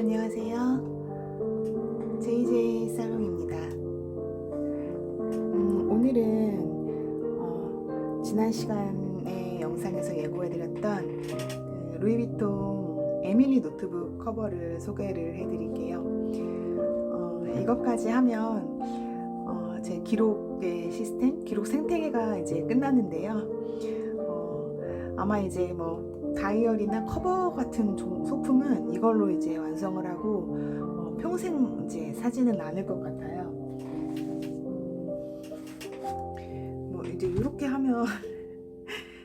안녕하세요. JJ 살롱입니다. 오늘은 지난 시간에 영상에서 예고해드렸던 루이비통 에밀리 노트북 커버를 소개를 해드릴게요. 이것까지 하면 제 기록의 시스템, 기록 생태계가 이제 끝났는데요. 아마 이제 뭐 다이어리나 커버 같은 소품은 이걸로 이제 완성을 하고 평생 이제 사지는 않을 것 같아요. 뭐 이제 이렇게 하면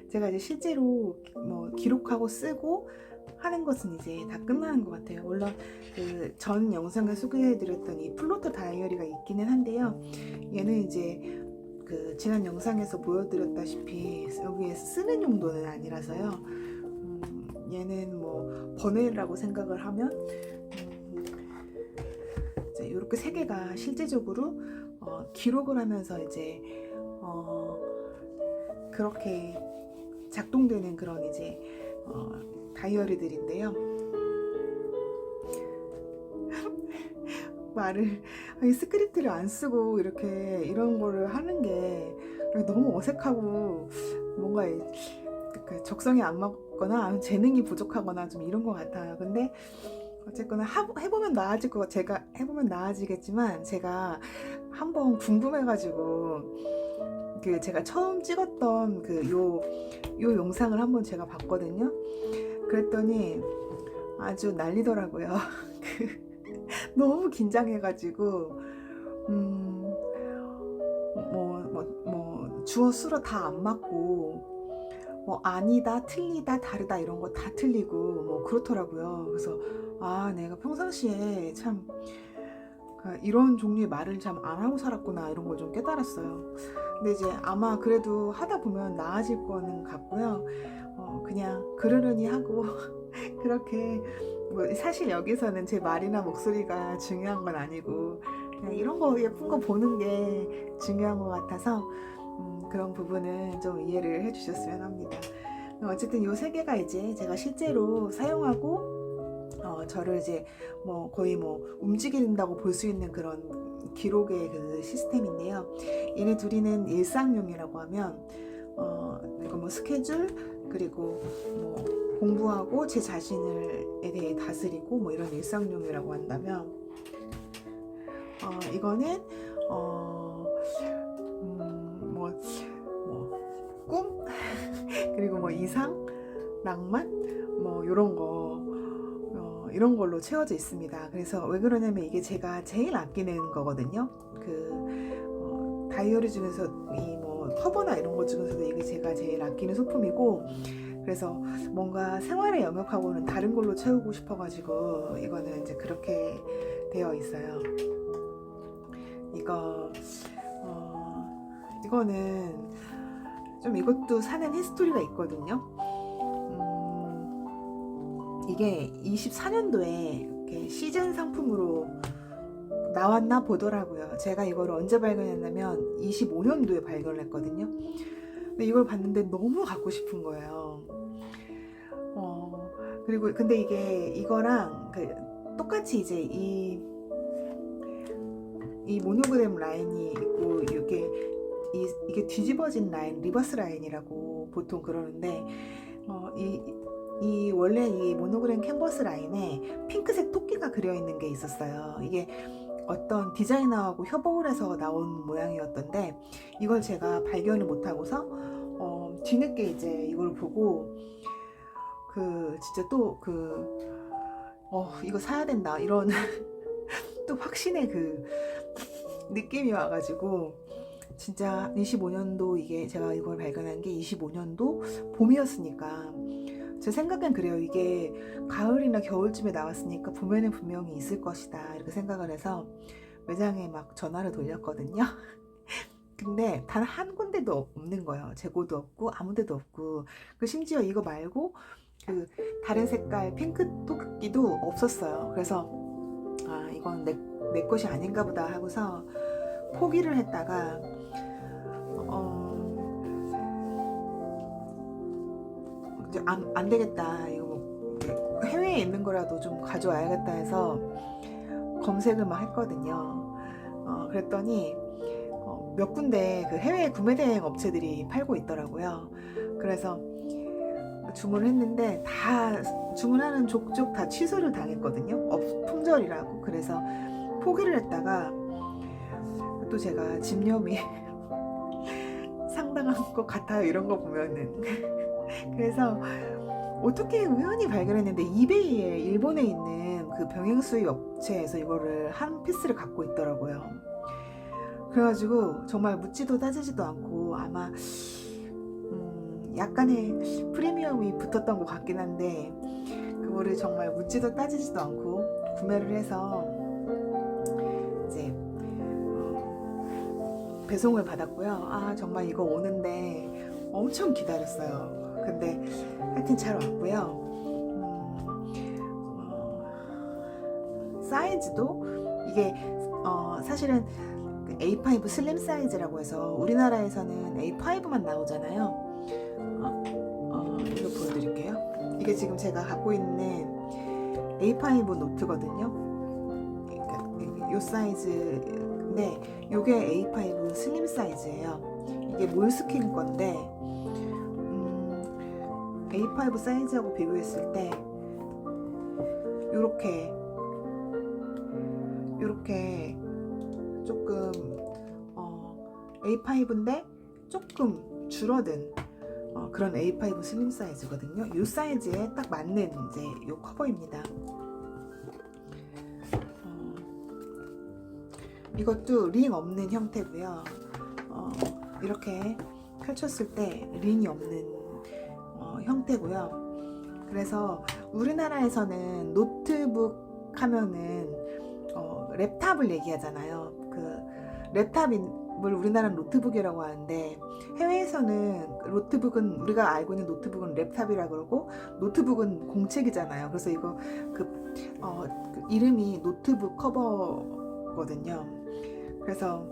제가 이제 실제로 뭐 기록하고 쓰고 하는 것은 이제 다 끝나는 것 같아요. 물론 그 전 영상을 소개해드렸던 이 플로터 다이어리가 있기는 한데요. 얘는 이제 그 지난 영상에서 보여드렸다시피 여기에 쓰는 용도는 아니라서요. 얘는 뭐 번외라고 생각을 하면 이제 이렇게 세 개가 실제적으로 기록을 하면서 이제 그렇게 작동되는 그런 이제 다이어리들인데요. 스크립트를 안 쓰고 이렇게 이런 거를 하는 게 너무 어색하고 뭔가 적성에 안 맞거나 재능이 부족하거나 좀 이런 것 같아요. 근데 어쨌거나 해보면 제가 해보면 나아지겠지만, 제가 한번 궁금해가지고 그 제가 처음 찍었던 요 영상을 한번 제가 봤거든요. 그랬더니 아주 난리더라고요. 너무 긴장해가지고 주어 수로 다 안 맞고 뭐 아니다, 틀리다, 다르다 이런 거 다 틀리고 뭐 그렇더라고요. 그래서 내가 평상시에 참 이런 종류의 말을 참 안 하고 살았구나, 이런 걸 좀 깨달았어요. 근데 이제 아마 그래도 하다 보면 나아질 거는 같고요. 그냥 그러려니 하고 그렇게 뭐 사실 여기서는 제 말이나 목소리가 중요한 건 아니고 그냥 이런 거 예쁜 거 보는 게 중요한 것 같아서 그런 부분은 좀 이해를 해주셨으면 합니다. 어쨌든 이 세 개가 이제 제가 실제로 사용하고 저를 이제 뭐 거의 뭐 움직인다고 볼 수 있는 그런 기록의 그 시스템인데요. 얘네 둘이는 일상용이라고 하면 이거 뭐 스케줄, 그리고 뭐 공부하고 제 자신에 대해 다스리고 뭐 이런 일상용이라고 한다면, 이거는 꿈 그리고 뭐 이상, 낭만 뭐 이런 걸로 채워져 있습니다. 그래서 왜 그러냐면 이게 제가 제일 아끼는 거거든요. 다이어리 중에서 이 뭐 커버나 이런 것 중에서도 이게 제가 제일 아끼는 소품이고, 그래서 뭔가 생활의 영역하고는 다른 걸로 채우고 싶어가지고 이거는 이제 그렇게 되어 있어요. 이거는 좀 이것도 사는 히스토리가 있거든요. 이게 24년도에 시즌 상품으로 나왔나 보더라고요. 제가 이걸 언제 발견했냐면 25년도에 발견을 했거든요. 근데 이걸 봤는데 너무 갖고 싶은 거예요. 그리고 근데 이거랑 똑같이 이제 이 모노그램 라인이 있고 이게 뒤집어진 라인, 리버스 라인이라고 보통 그러는데, 원래 이 모노그램 캔버스 라인에 핑크색 토끼가 그려 있는 게 있었어요. 이게 어떤 디자이너하고 협업을 해서 나온 모양이었던데, 이걸 제가 발견을 못하고서 뒤늦게 이제 이걸 보고 진짜 또 이거 사야 된다, 이런 또 확신의 느낌이 와가지고, 진짜 25년도 이게 제가 이걸 발견한 게 25년도 봄이었으니까 제 생각엔 그래요. 이게 가을이나 겨울쯤에 나왔으니까 봄에는 분명히 있을 것이다, 이렇게 생각을 해서 매장에 막 전화를 돌렸거든요. 근데 단 한 군데도 없는 거예요. 재고도 없고 아무 데도 없고, 심지어 이거 말고 다른 색깔 핑크 토끼도 없었어요. 그래서 이건 내 것이 아닌가 보다 하고서 포기를 했다가 이제 안 되겠다, 이거 해외에 있는 거라도 좀 가져와야겠다 해서 검색을 막 했거든요. 그랬더니 몇 군데 그 해외 구매 대행 업체들이 팔고 있더라고요. 그래서 주문을 했는데 다 주문하는 족족 다 취소를 당했거든요. 품절이라고. 그래서 포기를 했다가 또 제가 집념이 상당한 것 같아요. 이런 거 보면은. 그래서 어떻게 우연히 발견했는데 이베이에 일본에 있는 그 병행 수입 업체에서 이거를 한 피스를 갖고 있더라고요. 그래가지고 정말 묻지도 따지지도 않고 아마 약간의 프리미엄이 붙었던 것 같긴 한데 그거를 정말 묻지도 따지지도 않고 구매를 해서 이제 배송을 받았고요. 아 정말 이거 오는데 엄청 기다렸어요. 근데 하여튼 잘 왔고요. 사이즈도 이게 사실은 A5 슬림 사이즈라고 해서 우리나라에서는 A5만 나오잖아요. 이거 보여드릴게요. 이게 지금 제가 갖고 있는 A5 노트거든요. 그러니까 이 사이즈인데 이게 A5 슬림 사이즈예요. 이게 몰스킨 건데 A5 사이즈하고 비교했을 때 요렇게 조금 A5인데 조금 줄어든 그런 A5 슬림 사이즈거든요. 이 사이즈에 딱 맞는 이제 이 커버입니다. 이것도 링 없는 형태고요. 이렇게 펼쳤을 때 링이 없는 형태고요. 그래서 우리나라에서는 노트북 하면은 랩탑을 얘기하잖아요. 그 랩탑을 우리나라는 노트북이라고 하는데 해외에서는 노트북은 우리가 알고 있는 노트북은 랩탑이라 그러고 노트북은 공책이잖아요. 그래서 이거 그 이름이 노트북 커버거든요. 그래서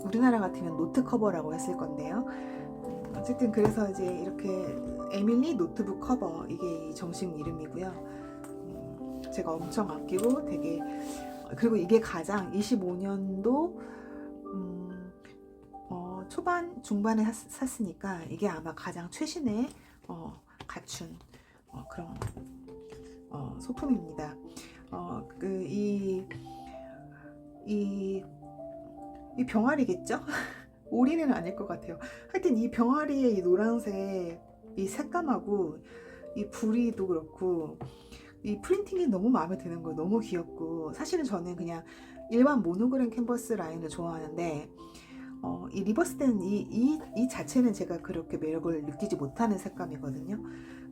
우리나라 같으면 노트 커버라고 했을 건데요. 어쨌든 그래서 이제 이렇게 에밀리 노트북 커버 이게 정식 이름이고요. 제가 엄청 아끼고 되게 그리고 이게 가장 25년도 초반 중반에 샀으니까 이게 아마 가장 최신에 갖춘 그런 소품입니다. 이 병아리겠죠? 오리는 아닐 것 같아요. 하여튼 이 병아리의 이 노란색 이 색감하고 이 부리도 그렇고 이 프린팅이 너무 마음에 드는 거예요. 너무 귀엽고 사실은 저는 그냥 일반 모노그램 캔버스 라인을 좋아하는데 이 리버스된 이 자체는 제가 그렇게 매력을 느끼지 못하는 색감이거든요.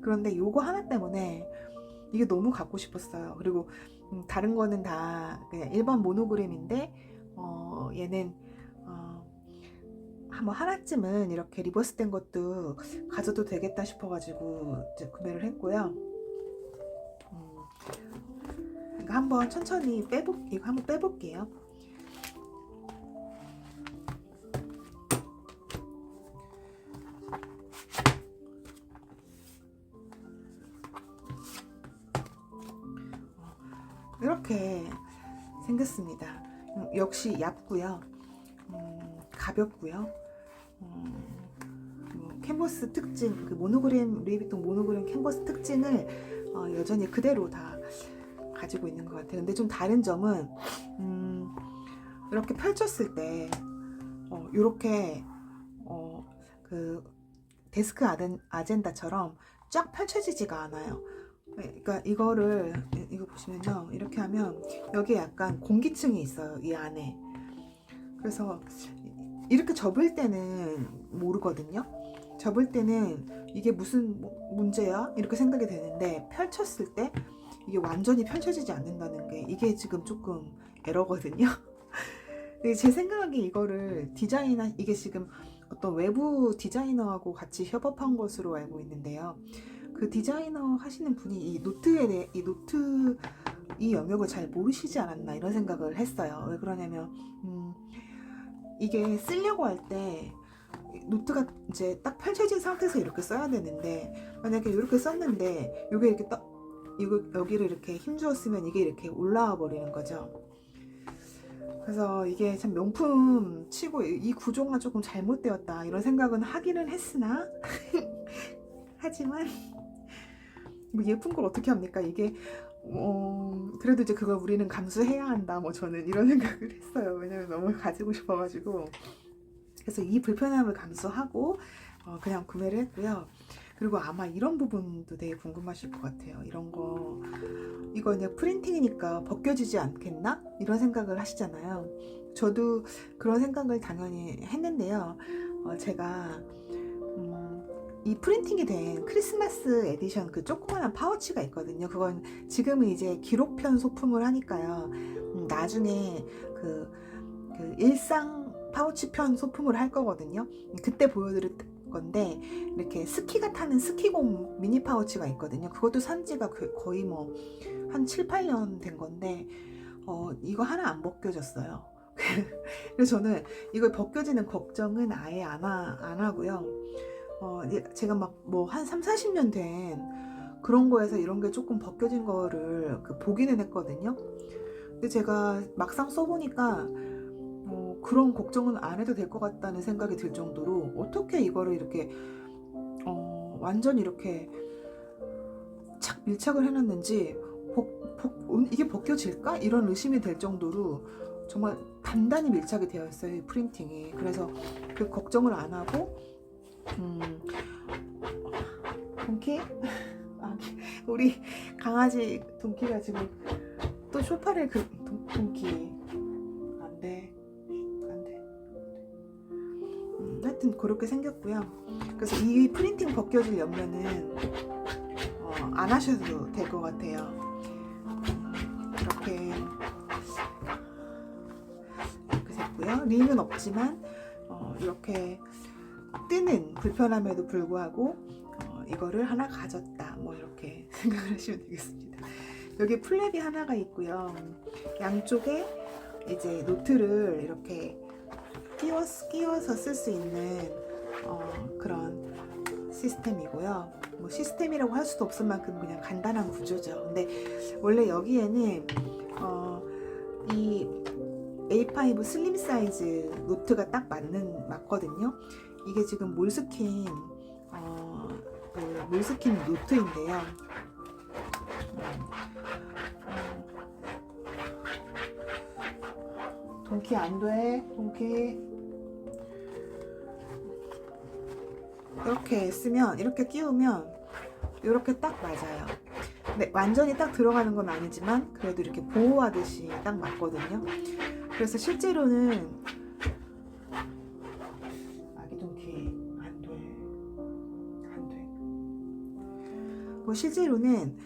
그런데 요거 하나 때문에 이게 너무 갖고 싶었어요. 그리고 다른 거는 다 그냥 일반 모노그램인데 얘는 한번 하나쯤은 이렇게 리버스된 것도 가져도 되겠다 싶어가지고 이제 구매를 했고요. 한번 천천히 이거 한번 빼볼게요. 이렇게 생겼습니다. 역시 얇고요. 가볍고요. 캔버스 특징, 그 모노그램 루이비통 모노그램 캔버스 특징을 여전히 그대로 다 가지고 있는 것 같아요. 근데 좀 다른 점은 이렇게 펼쳤을 때 이렇게 그 데스크 아젠다처럼 쫙 펼쳐지지가 않아요. 그러니까 이거 보시면요, 이렇게 하면 여기에 약간 공기층이 있어요, 이 안에. 그래서 이렇게 접을 때는 모르거든요. 접을 때는 이게 무슨 문제야? 이렇게 생각이 되는데 펼쳤을 때 이게 완전히 펼쳐지지 않는다는 게 이게 지금 조금 에러거든요. 제 생각에 이거를 이게 지금 어떤 외부 디자이너하고 같이 협업한 것으로 알고 있는데요. 그 디자이너 하시는 분이 이 노트 이 영역을 잘 모르시지 않았나 이런 생각을 했어요. 왜 그러냐면 이게 쓰려고 할 때 노트가 이제 딱 펼쳐진 상태에서 이렇게 써야 되는데 만약에 이렇게 썼는데 이게 이렇게 이거 여기를 이렇게 힘주어 쓰면 이게 이렇게 올라와 버리는 거죠. 그래서 이게 참 명품 치고 이 구조가 조금 잘못되었다 이런 생각은 하기는 했으나 하지만 뭐 예쁜 걸 어떻게 합니까? 이게 그래도 이제 그걸 우리는 감수해야 한다. 뭐 저는 이런 생각을 했어요. 왜냐면 너무 가지고 싶어가지고. 그래서 이 불편함을 감수하고 그냥 구매를 했고요. 그리고 아마 이런 부분도 되게 궁금하실 것 같아요. 이런 거 이거 그냥 프린팅이니까 벗겨지지 않겠나? 이런 생각을 하시잖아요. 저도 그런 생각을 당연히 했는데요. 제가 이 프린팅이 된 크리스마스 에디션 그 조그만한 파우치가 있거든요. 그건 지금은 이제 기록편 소품을 하니까요. 나중에 그 일상 파우치편 소품을 할 거거든요. 그때 보여드릴 건데 이렇게 스키가 타는 스키공 미니 파우치가 있거든요. 그것도 산지가 거의 뭐 한 7, 8년 된 건데 이거 하나 안 벗겨졌어요. 그래서 저는 이걸 벗겨지는 걱정은 아예 안 하고요. 제가 막 뭐 한 3, 40년 된 그런 거에서 이런 게 조금 벗겨진 거를 보기는 했거든요. 근데 제가 막상 써보니까 그런 걱정은 안 해도 될 것 같다는 생각이 들 정도로 어떻게 이거를 이렇게 완전 이렇게 착 밀착을 해놨는지 이게 벗겨질까? 이런 의심이 될 정도로 정말 단단히 밀착이 되어 있어요, 이 프린팅이. 그래서 그 걱정을 안 하고 동키? 우리 강아지 동키가 지금 또 소파를 동키 안돼 하여튼 그렇게 생겼고요. 그래서 이 프린팅 벗겨질 염려는 안 하셔도 될 것 같아요. 이렇게 됐고요. 링은 없지만 이렇게 뜨는 불편함에도 불구하고 이거를 하나 가졌다, 뭐 이렇게 생각을 하시면 되겠습니다. 여기 플랩이 하나가 있고요. 양쪽에 이제 노트를 이렇게 끼워서 쓸 수 있는 그런 시스템이고요. 뭐 시스템이라고 할 수도 없을 만큼 그냥 간단한 구조죠. 근데 원래 여기에는 이 A5 슬림 사이즈 노트가 딱 맞거든요. 이게 지금 몰스킨 노트인데요. 동키 안 돼. 동키 이렇게 쓰면, 이렇게 끼우면 이렇게 딱 맞아요. 근데 완전히 딱 들어가는 건 아니지만 그래도 이렇게 보호하듯이 딱 맞거든요. 그래서 실제로는 아기 동키 안 돼. 뭐 실제로는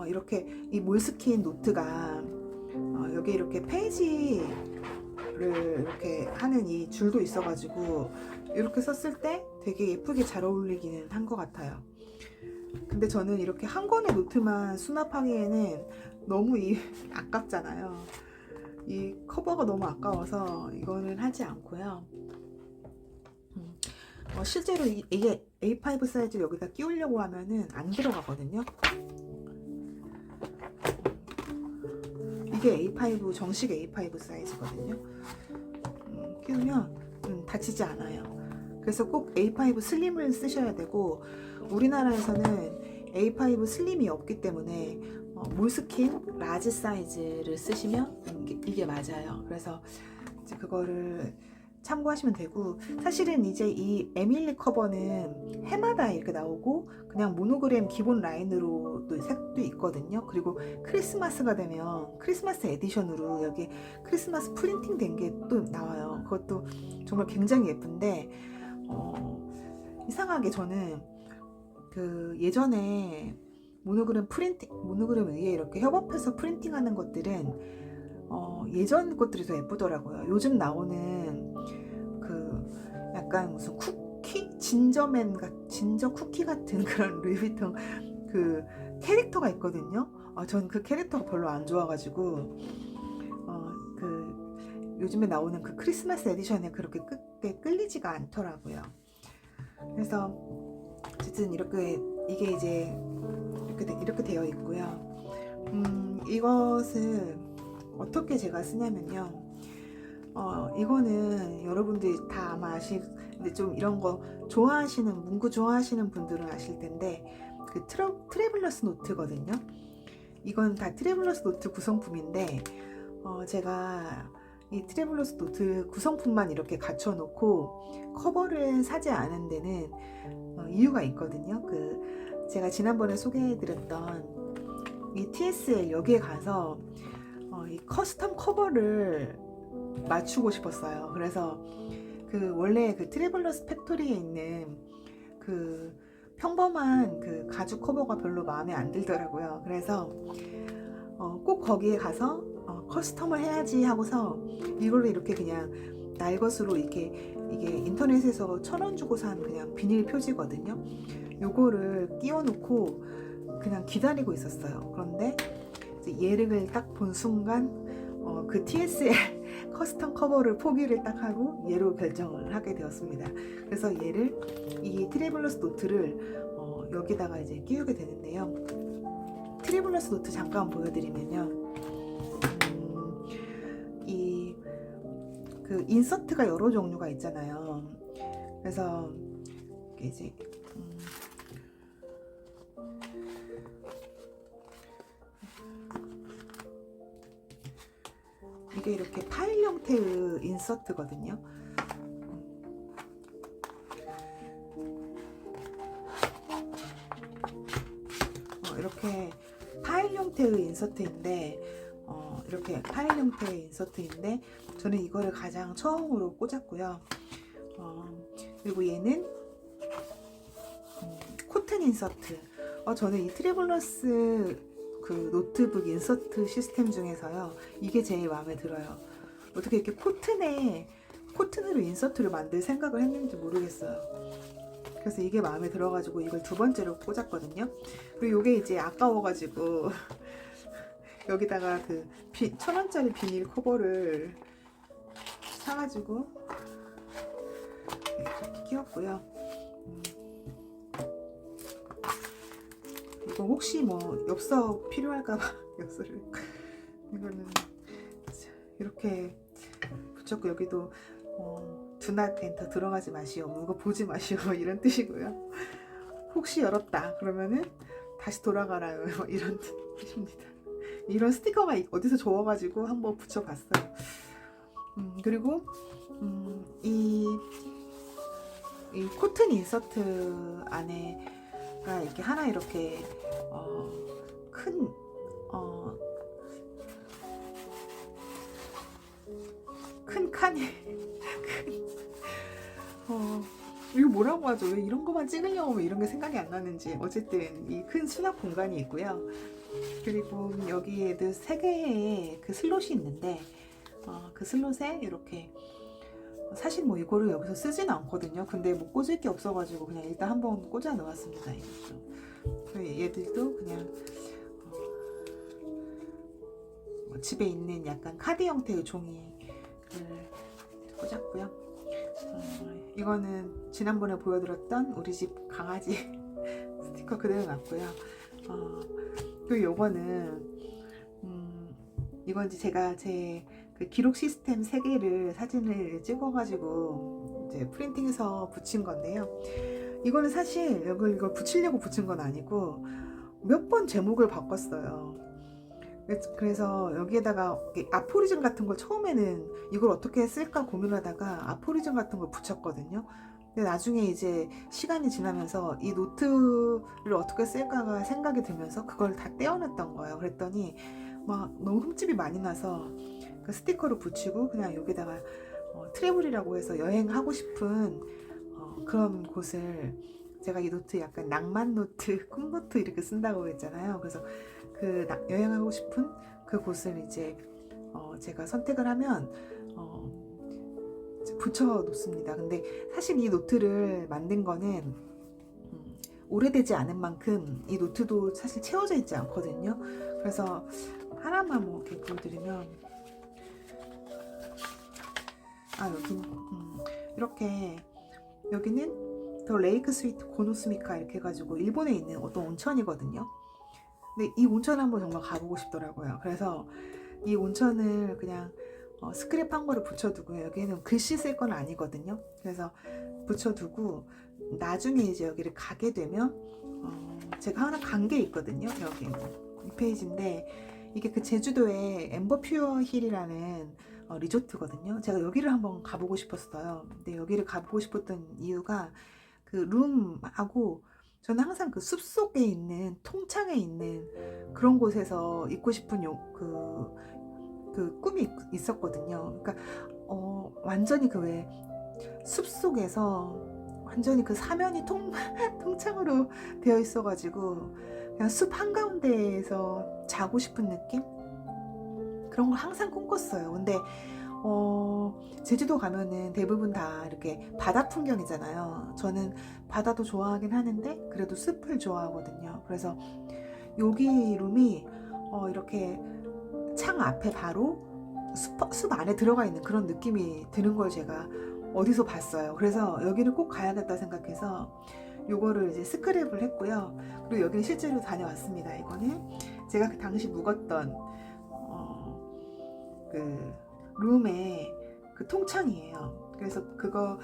이렇게 이 몰스킨 노트가 여기 이렇게 페이지를 이렇게 하는 이 줄도 있어가지고 이렇게 썼을 때 되게 예쁘게 잘 어울리기는 한 것 같아요. 근데 저는 이렇게 한 권의 노트만 수납하기에는 너무 아깝잖아요. 이 커버가 너무 아까워서 이거는 하지 않고요. 실제로 이게 A5 사이즈 여기다 끼우려고 하면은 안 들어가거든요. 이게 A5 정식 A5 사이즈거든요. 끼우면 다치지 않아요. 그래서 꼭 A5 슬림을 쓰셔야 되고, 우리나라에서는 A5 슬림이 없기 때문에 몰스킨 라지 사이즈를 쓰시면 이게 맞아요. 그래서 이제 그거를 참고하시면 되고, 사실은 이제 이 에밀리 커버는 해마다 이렇게 나오고 그냥 모노그램 기본 라인으로도 색도 있거든요. 그리고 크리스마스가 되면 크리스마스 에디션으로 여기 크리스마스 프린팅 된 게 또 나와요. 그것도 정말 굉장히 예쁜데 이상하게 저는 그 예전에 모노그램 위에 이렇게 협업해서 프린팅하는 것들은 예전 것들이 더 예쁘더라고요. 요즘 나오는 그 약간 무슨 쿠키? 진저 쿠키 같은 그런 루이비통 그 캐릭터가 있거든요. 전 그 캐릭터가 별로 안 좋아가지고 그 요즘에 나오는 그 크리스마스 에디션에 그렇게 끌리지가 않더라고요. 그래서 어쨌든 이게 이제 이렇게 되어 있고요. 이것을 어떻게 제가 쓰냐면요. 이거는 여러분들이 다 아마 근데 좀 이런 거 좋아하시는, 문구 좋아하시는 분들은 아실 텐데, 그 트래블러스 노트거든요. 이건 다 트래블러스 노트 구성품인데, 제가 이 트래블러스 노트 구성품만 이렇게 갖춰 놓고 커버를 사지 않은 데는 이유가 있거든요. 제가 지난번에 소개해 드렸던 이 TSL, 여기에 가서 이 커스텀 커버를 맞추고 싶었어요. 그래서 원래 트래블러스 팩토리에 있는 평범한 가죽 커버가 별로 마음에 안 들더라고요. 그래서 꼭 거기에 가서 커스텀을 해야지 하고서 이걸로 이렇게 그냥 날것으로 이게 인터넷에서 1,000원 주고 산 그냥 비닐 표지거든요. 요거를 끼워 놓고 그냥 기다리고 있었어요. 그런데 얘를 딱 본 순간 그 TSL 커스텀 커버를 포기를 딱 하고 얘로 결정을 하게 되었습니다. 그래서 이 트래블러스 노트를 여기다가 이제 끼우게 되는데요. 트래블러스 노트 잠깐 보여드리면요. 인서트가 여러 종류가 있잖아요. 그래서 이제 이게 이렇게 파일 형태의 인서트거든요. 이렇게 파일 형태의 인서트인데 저는 이거를 가장 처음으로 꽂았고요. 그리고 얘는 코튼 인서트. 저는 이 트래블러스 노트북 인서트 시스템 중에서요, 이게 제일 마음에 들어요. 어떻게 이렇게 코튼으로 인서트를 만들 생각을 했는지 모르겠어요. 그래서 이게 마음에 들어가지고 이걸 두 번째로 꽂았거든요. 그리고 이게 이제 아까워가지고 여기다가 1,000원짜리 비닐 커버를 사가지고 이렇게 끼웠고요. 이거 혹시 엽서 필요할까봐 엽서를 이거는 이렇게 붙였고, 여기도 Do not enter, 들어가지 마시오, 이거 보지 마시오, 이런 뜻이고요. 혹시 열었다 그러면은 다시 돌아가라요, 이런 뜻입니다. 이런 스티커가 어디서 주워가지고 한번 붙여봤어요. 그리고 이 코튼 인서트 안에가 이렇게 하나 이렇게 큰 칸이 이거 뭐라고 하죠? 왜 이런 것만 찍으려고 이런 게 생각이 안 나는지, 어쨌든 이 큰 수납 공간이 있고요. 그리고 여기에도 3개의 슬롯이 있는데 그 슬롯에 이렇게, 사실 이거를 여기서 쓰진 않거든요. 근데 꽂을 게 없어가지고 그냥 일단 한번 꽂아 놓았습니다. 이것도. 얘들도 그냥 집에 있는 약간 카드 형태의 종이를 꽂았고요. 이거는 지난번에 보여드렸던 우리 집 강아지 스티커 그대로 놨고요. 그리고 요거는 이건지 제가 제 기록 시스템 3개를 사진을 찍어가지고 이제 프린팅해서 붙인 건데요. 이거는 사실 이걸 붙이려고 붙인 건 아니고 몇 번 제목을 바꿨어요. 그래서 여기에다가 아포리즘 같은 걸, 처음에는 이걸 어떻게 쓸까 고민하다가 아포리즘 같은 걸 붙였거든요. 근데 나중에 이제 시간이 지나면서 이 노트를 어떻게 쓸까가 생각이 들면서 그걸 다 떼어냈던 거예요. 그랬더니 막 너무 흠집이 많이 나서 그 스티커를 붙이고 그냥 여기다가 트래블이라고 해서 여행하고 싶은 그런 곳을, 제가 이 노트 약간 낭만 노트, 꿈 노트 이렇게 쓴다고 했잖아요. 그래서 여행하고 싶은 그 곳을 이제 제가 선택을 하면 붙여 놓습니다. 근데 사실 이 노트를 만든 거는 오래되지 않은 만큼 이 노트도 사실 채워져 있지 않거든요. 그래서 하나만 이렇게 보여드리면, 여긴 이렇게, 여기는 더 레이크 스위트 고노스미카 이렇게 해가지고 일본에 있는 어떤 온천이거든요. 근데 이 온천을 한번 정말 가보고 싶더라고요. 그래서 이 온천을 그냥 스크랩한 거를 붙여두고요. 여기는 글씨 쓸 건 아니거든요. 그래서 붙여두고 나중에 이제 여기를 가게 되면 제가 하나 간 게 있거든요. 여기 이 페이지인데 이게 그 제주도의 엠버퓨어 힐이라는 리조트거든요. 제가 여기를 한번 가보고 싶었어요. 근데 여기를 가보고 싶었던 이유가 그 룸하고 저는 항상 그 숲속에 있는 통창에 있는 그런 곳에서 있고 싶은 그 꿈이 있었거든요. 그러니까 완전히 그 왜 숲속에서 완전히 그 사면이 통창으로 되어 있어가지고 그냥 숲 한가운데에서 자고 싶은 느낌? 그런 걸 항상 꿈꿨어요. 근데 제주도 가면은 대부분 다 이렇게 바다 풍경이잖아요. 저는 바다도 좋아하긴 하는데 그래도 숲을 좋아하거든요. 그래서 여기 룸이 이렇게 창 앞에 바로 숲 안에 들어가 있는 그런 느낌이 드는 걸 제가 어디서 봤어요. 그래서 여기를 꼭 가야겠다 생각해서 요거를 이제 스크랩을 했고요. 그리고 여기는 실제로 다녀왔습니다. 이거는 제가 그 당시 묵었던 그 룸의 그 통창이에요. 그래서 그거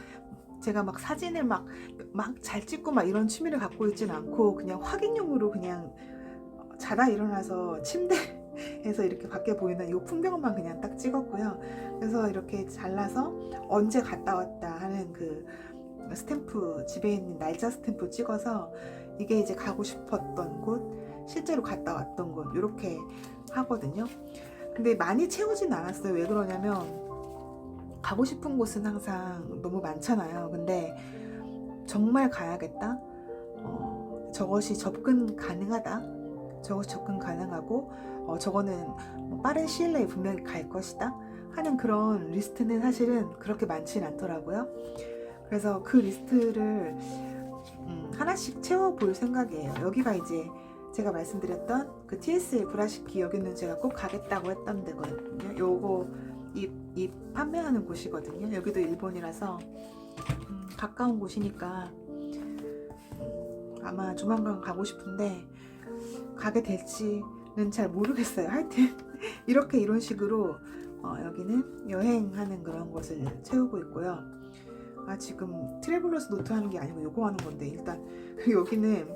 제가 막 사진을 막 잘 찍고 막 이런 취미를 갖고 있진 않고 그냥 확인용으로 그냥 자다 일어나서 침대에서 이렇게 밖에 보이는 이 풍경만 그냥 딱 찍었고요. 그래서 이렇게 잘라서 언제 갔다 왔다 하는 그 스탬프, 집에 있는 날짜 스탬프 찍어서 이게 이제 가고 싶었던 곳, 실제로 갔다 왔던 곳 이렇게 하거든요. 근데 많이 채우진 않았어요. 왜 그러냐면 가고 싶은 곳은 항상 너무 많잖아요. 근데 정말 가야겠다, 저것이 접근 가능하다, 저것이 접근 가능하고 저거는 빠른 시일 내에 분명히 갈 것이다 하는 그런 리스트는 사실은 그렇게 많지는 않더라고요. 그래서 그 리스트를 하나씩 채워볼 생각이에요. 여기가 이제 제가 말씀드렸던 그 TSL 브라시키, 여기는 제가 꼭 가겠다고 했던 데거든요. 요거 이 판매하는 곳이거든요. 여기도 일본이라서 가까운 곳이니까 아마 조만간 가고 싶은데 가게 될지는 잘 모르겠어요. 하여튼 이렇게 이런 식으로 여기는 여행하는 그런 것을 채우고 있고요. 지금 트래블러스 노트 하는 게 아니고 요거 하는 건데, 일단 여기는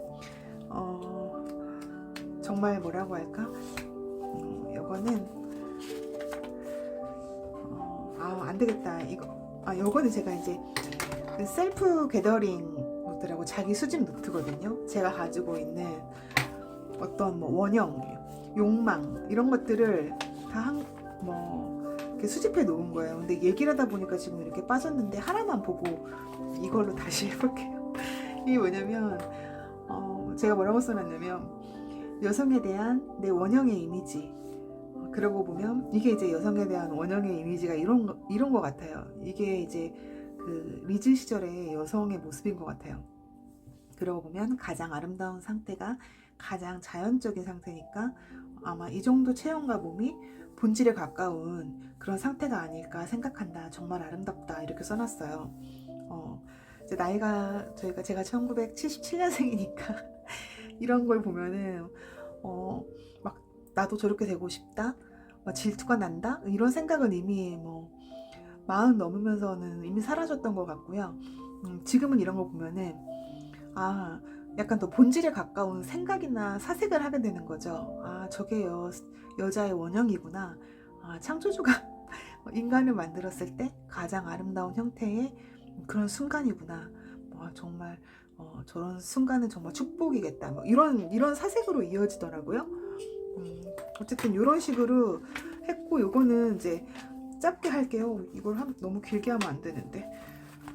정말 뭐라고 할까, 요거는 안 되겠다. 요거는 제가 이제 그 셀프 게더링 노트라고 자기 수집 노트거든요. 제가 가지고 있는 어떤 뭐 원형, 욕망 이런 것들을 다 이렇게 수집해 놓은 거예요. 근데 얘기를 하다 보니까 지금 이렇게 빠졌는데 하나만 보고 이걸로 다시 해볼게요. 이게 뭐냐면 제가 뭐라고 써놨냐면 여성에 대한 내 원형의 이미지. 그러고 보면 이게 이제 여성에 대한 원형의 이미지가 이런 거 같아요. 이게 이제 그 리즈 시절의 여성의 모습인 것 같아요. 그러고 보면 가장 아름다운 상태가 가장 자연적인 상태니까 아마 이 정도 체형과 몸이 본질에 가까운 그런 상태가 아닐까 생각한다. 정말 아름답다. 이렇게 써놨어요. 이제 나이가 제가 1977년생이니까 이런 걸 보면은 막 나도 저렇게 되고 싶다, 막 질투가 난다 이런 생각은 이미 뭐 40 넘으면서는 이미 사라졌던 것 같고요. 지금은 이런 거 보면은 약간 더 본질에 가까운 생각이나 사색을 하게 되는 거죠. 저게 여자의 원형이구나. 창조주가 인간을 만들었을 때 가장 아름다운 형태의 그런 순간이구나. 정말 저런 순간은 정말 축복이겠다. 뭐 이런 사색으로 이어지더라고요. 어쨌든 이런 식으로 했고, 요거는 이제 짧게 할게요. 이걸 너무 길게 하면 안 되는데.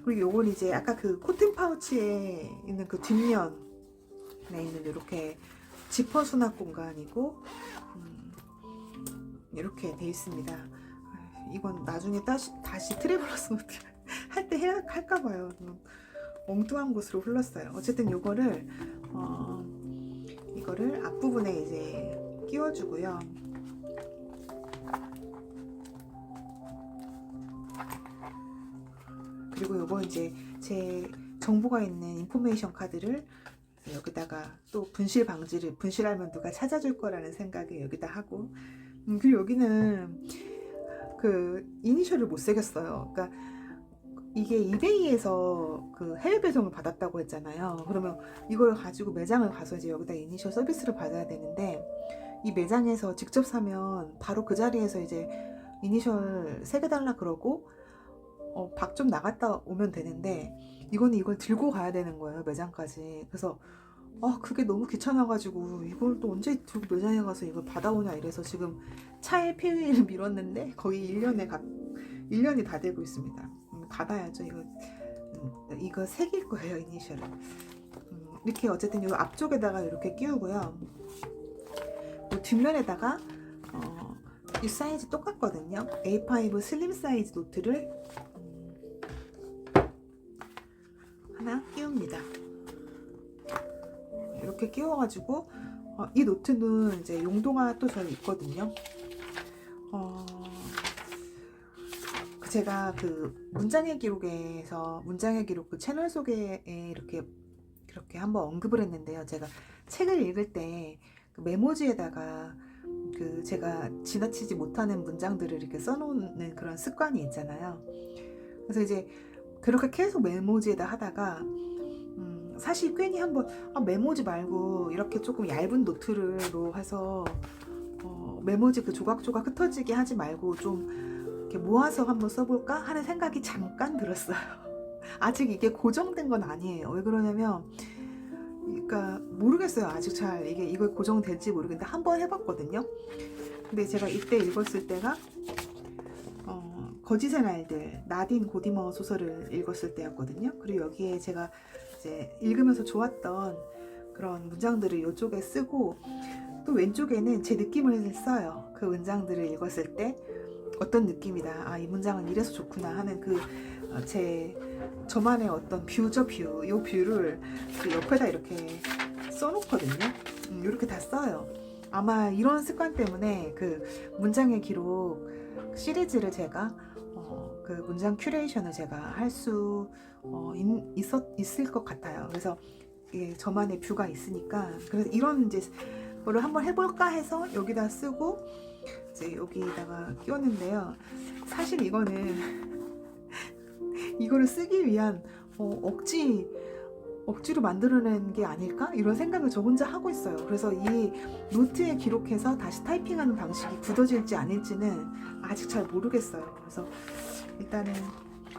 그리고 요건 이제 아까 그 코튼 파우치에 있는 그 뒷면에 있는 이렇게 지퍼 수납 공간이고, 이렇게 돼 있습니다. 이건 나중에 다시 트래블러스 노트 할 때 할까 봐요. 엉뚱한 곳으로 흘렀어요. 어쨌든 이거를 앞부분에 이제 끼워주고요. 그리고 요거 이제 제 정보가 있는 인포메이션 카드를 여기다가 또 분실하면 누가 찾아줄 거라는 생각에 여기다 하고, 그리고 여기는 그 이니셜을 못 새겼어요. 그러니까 이게 이베이에서 그 해외 배송을 받았다고 했잖아요. 그러면 이걸 가지고 매장을 가서 이제 여기다 이니셜 서비스를 받아야 되는데, 이 매장에서 직접 사면 바로 그 자리에서 이제 이니셜 새겨달라 그러고 밖 좀 나갔다 오면 되는데, 이거는 이걸 들고 가야 되는 거예요, 매장까지. 그래서 그게 너무 귀찮아가지고 이걸 또 언제 들고 매장에 가서 이걸 받아오냐 이래서 지금 차에 PUA를 밀었는데 거의 1년이 다 되고 있습니다. 받아야죠. 이거 새길 거예요, 이니셜을. 이렇게 어쨌든 이 앞쪽에다가 이렇게 끼우고요. 뒷면에다가 이 사이즈 똑같거든요. A5 슬림 사이즈 노트를 하나 끼웁니다. 이렇게 끼워가지고 이 노트는 이제 용도가 또 저희 있거든요. 제가 그 문장의 기록에서 문장의 기록 그 채널 소개에 이렇게 한번 언급을 했는데요. 제가 책을 읽을 때 그 메모지에다가 그 제가 지나치지 못하는 문장들을 이렇게 써놓는 그런 습관이 있잖아요. 그래서 이제 그렇게 계속 메모지에다 하다가 사실 괜히 한번 메모지 말고 이렇게 조금 얇은 노트로 해서 메모지 그 조각조각 흩어지게 하지 말고 좀 이렇게 모아서 한번 써볼까 하는 생각이 잠깐 들었어요. 아직 이게 고정된 건 아니에요. 왜 그러냐면 그러니까 모르겠어요. 아직 잘 이거 고정될지 모르겠는데 한번 해봤거든요. 근데 제가 이때 읽었을 때가 거짓의 날들 나딘 고디머 소설을 읽었을 때였거든요. 그리고 여기에 제가 이제 읽으면서 좋았던 그런 문장들을 이쪽에 쓰고, 또 왼쪽에는 제 느낌을 써요. 그 문장들을 읽었을 때 어떤 느낌이다, 이 문장은 이래서 좋구나 하는 그 저만의 어떤 뷰죠. 이 뷰를 그 옆에다 이렇게 써놓거든요. 이렇게 다 써요. 아마 이런 습관 때문에 그 문장의 기록 시리즈를 제가 그 문장 큐레이션을 제가 할 수 있을 것 같아요. 그래서 이게 저만의 뷰가 있으니까, 그래서 이런 이제 거를 한번 해볼까 해서 여기다 쓰고 이제 여기다가 끼웠는데요. 사실 이거는 이거를 쓰기 위한 억지로 만들어낸 게 아닐까? 이런 생각을 저 혼자 하고 있어요. 그래서 이 노트에 기록해서 다시 타이핑하는 방식이 굳어질지 아닐지는 아직 잘 모르겠어요. 그래서 일단은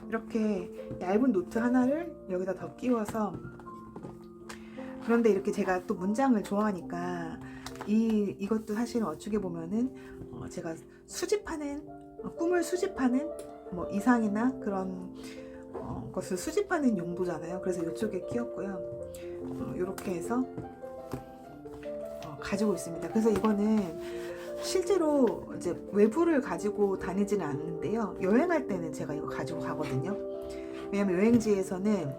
이렇게 얇은 노트 하나를 여기다 더 끼워서, 그런데 이렇게 제가 또 문장을 좋아하니까 이것도 사실 어떻게 보면은 제가 꿈을 수집하는 뭐 이상이나 그런 것을 수집하는 용도잖아요. 그래서 이쪽에 끼웠고요. 이렇게 해서 가지고 있습니다. 그래서 이거는 실제로 이제 외부를 가지고 다니지는 않는데요. 여행할 때는 제가 이거 가지고 가거든요. 왜냐면 여행지에서는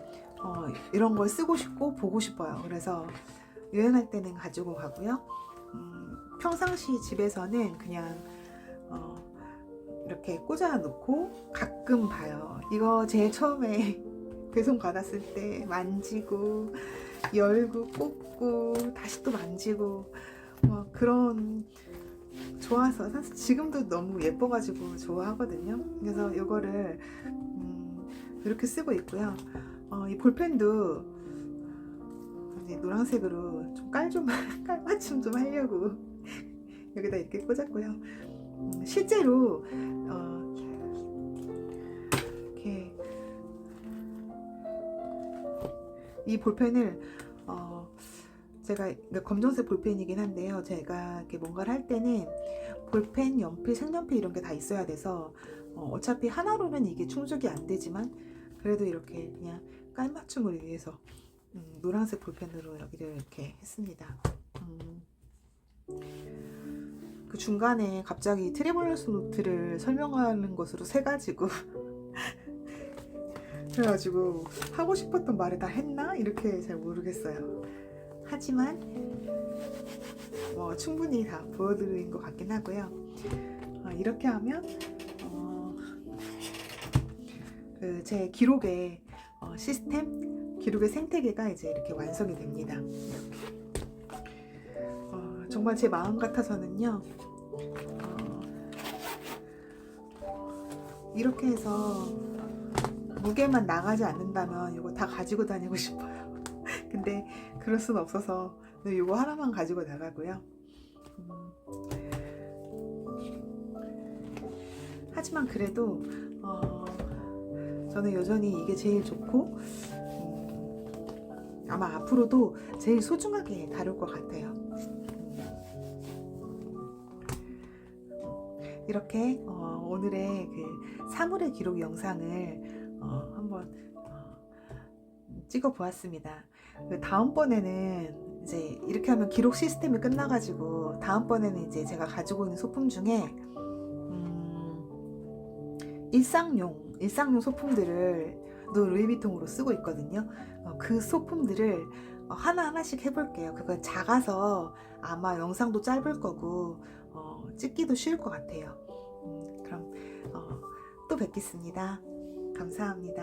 이런 걸 쓰고 싶고 보고 싶어요. 그래서 여행할 때는 가지고 가고요. 평상시 집에서는 그냥 이렇게 꽂아 놓고 가끔 봐요. 이거 제일 처음에 배송 받았을 때 만지고 열고 꽂고 다시 또 만지고 그런 좋아서, 사실 지금도 너무 예뻐가지고 좋아하거든요. 그래서 이거를 이렇게 쓰고 있고요. 이 볼펜도 이제 노란색으로 좀 깔맞춤 좀 하려고 여기다 이렇게 꽂았고요. 실제로 이렇게 이 볼펜을 제가 검정색 볼펜이긴 한데요. 제가 이렇게 뭔가를 할 때는 볼펜, 연필, 색연필 이런 게 다 있어야 돼서 어차피 하나로는 이게 충족이 안 되지만 그래도 이렇게 그냥 깔맞춤을 위해서 노란색 볼펜으로 여기를 이렇게 했습니다. 그 중간에 갑자기 트래블러스 노트를 설명하는 것으로 세가지고 그래가지고 하고 싶었던 말을 다 했나? 이렇게 잘 모르겠어요. 하지만 충분히 다 보여드린 것 같긴 하고요. 이렇게 하면 제 기록에 시스템 기록의 생태계가 이제 이렇게 완성이 됩니다. 정말 제 마음 같아서는요, 이렇게 해서 무게만 나가지 않는다면 이거 다 가지고 다니고 싶어요. 근데 그럴 순 없어서 이거 하나만 가지고 나가고요. 하지만 그래도 저는 여전히 이게 제일 좋고 아마 앞으로도 제일 소중하게 다룰 것 같아요. 이렇게 오늘의 그 사물의 기록 영상을 한번 찍어 보았습니다. 다음번에는 이제 이렇게 하면 기록 시스템이 끝나가지고 다음번에는 이제 제가 가지고 있는 소품 중에 일상용 소품들을 루이비통으로 쓰고 있거든요. 그 소품들을 하나하나씩 해볼게요. 그거 작아서 아마 영상도 짧을 거고 찍기도 쉬울 것 같아요. 그럼 또 뵙겠습니다. 감사합니다.